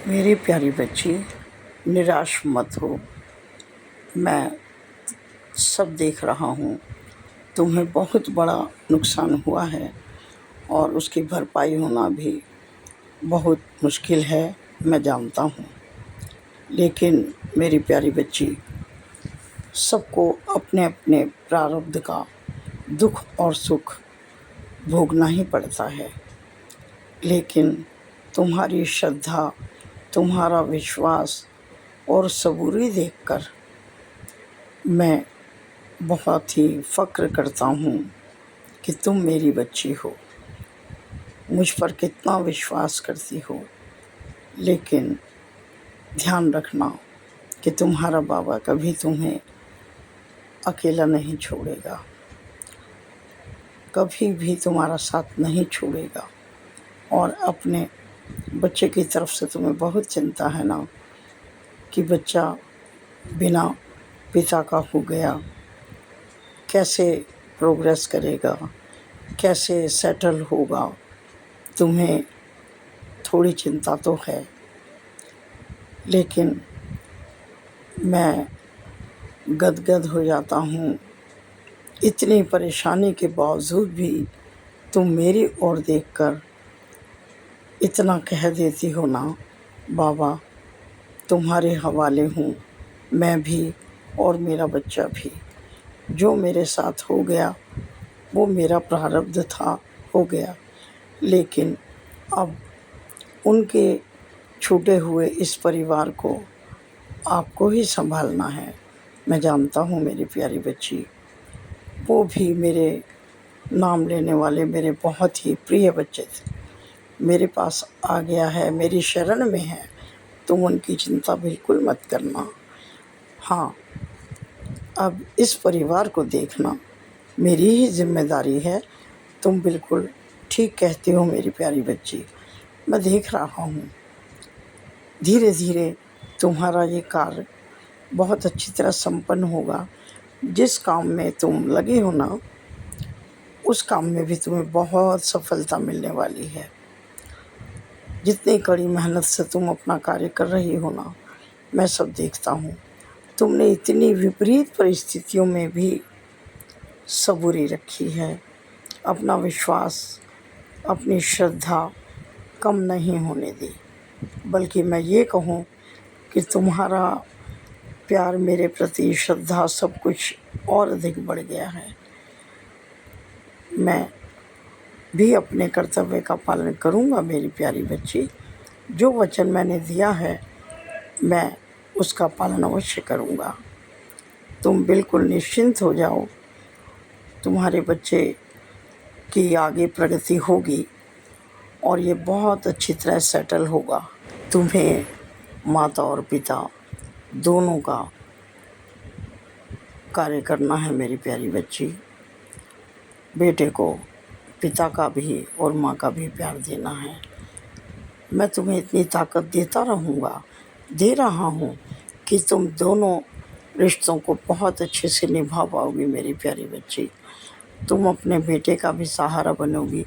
मेरी प्यारी बच्ची, निराश मत हो। मैं सब देख रहा हूँ। तुम्हें बहुत बड़ा नुकसान हुआ है और उसकी भरपाई होना भी बहुत मुश्किल है, मैं जानता हूँ। लेकिन मेरी प्यारी बच्ची, सबको अपने अपने प्रारब्ध का दुख और सुख भोगना ही पड़ता है। लेकिन तुम्हारी श्रद्धा, तुम्हारा विश्वास और सबूरी देखकर मैं बहुत ही फ़क्र करता हूँ कि तुम मेरी बच्ची हो, मुझ पर कितना विश्वास करती हो। लेकिन ध्यान रखना कि तुम्हारा बाबा कभी तुम्हें अकेला नहीं छोड़ेगा, कभी भी तुम्हारा साथ नहीं छोड़ेगा। और अपने बच्चे की तरफ से तुम्हें बहुत चिंता है ना कि बच्चा बिना पिता का हो गया, कैसे प्रोग्रेस करेगा, कैसे सेटल होगा। तुम्हें थोड़ी चिंता तो है, लेकिन मैं गदगद हो जाता हूँ। इतनी परेशानी के बावजूद भी तुम मेरी ओर देखकर इतना कह देती हो ना, बाबा तुम्हारे हवाले हूँ, मैं भी और मेरा बच्चा भी। जो मेरे साथ हो गया वो मेरा प्रारब्ध था, हो गया। लेकिन अब उनके छूटे हुए इस परिवार को आपको ही संभालना है। मैं जानता हूँ मेरी प्यारी बच्ची, वो भी मेरे नाम लेने वाले मेरे बहुत ही प्रिय बच्चे थे। मेरे पास आ गया है, मेरी शरण में है। तुम उनकी चिंता बिल्कुल मत करना। हाँ, अब इस परिवार को देखना मेरी ही जिम्मेदारी है। तुम बिल्कुल ठीक कहती हो मेरी प्यारी बच्ची। मैं देख रहा हूँ धीरे धीरे तुम्हारा ये कार्य बहुत अच्छी तरह संपन्न होगा। जिस काम में तुम लगे हो ना, उस काम में भी तुम्हें बहुत सफलता मिलने वाली है। जितनी कड़ी मेहनत से तुम अपना कार्य कर रही हो ना, मैं सब देखता हूँ। तुमने इतनी विपरीत परिस्थितियों में भी सबूरी रखी है। अपना विश्वास, अपनी श्रद्धा कम नहीं होने दी। बल्कि मैं ये कहूँ कि तुम्हारा प्यार मेरे प्रति, श्रद्धा, सब कुछ और अधिक बढ़ गया है। मैं भी अपने कर्तव्य का पालन करूँगा मेरी प्यारी बच्ची। जो वचन मैंने दिया है मैं उसका पालन अवश्य करूँगा। तुम बिल्कुल निश्चिंत हो जाओ। तुम्हारे बच्चे की आगे प्रगति होगी और ये बहुत अच्छी तरह सेटल होगा। तुम्हें माता और पिता दोनों का कार्य करना है मेरी प्यारी बच्ची। बेटे को पिता का भी और माँ का भी प्यार देना है। मैं तुम्हें इतनी ताकत देता रहूँगा, दे रहा हूँ कि तुम दोनों रिश्तों को बहुत अच्छे से निभा पाओगी मेरी प्यारी बच्ची। तुम अपने बेटे का भी सहारा बनोगी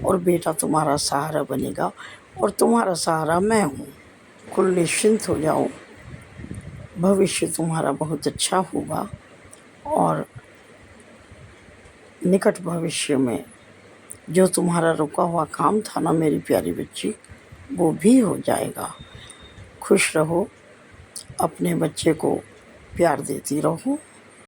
और बेटा तुम्हारा सहारा बनेगा और तुम्हारा सहारा मैं हूँ। कुल निश्चिंत हो जाओ, भविष्य तुम्हारा बहुत अच्छा होगा और निकट भविष्य में जो तुम्हारा रुका हुआ काम था ना मेरी प्यारी बच्ची, वो भी हो जाएगा। खुश रहो, अपने बच्चे को प्यार देती रहो।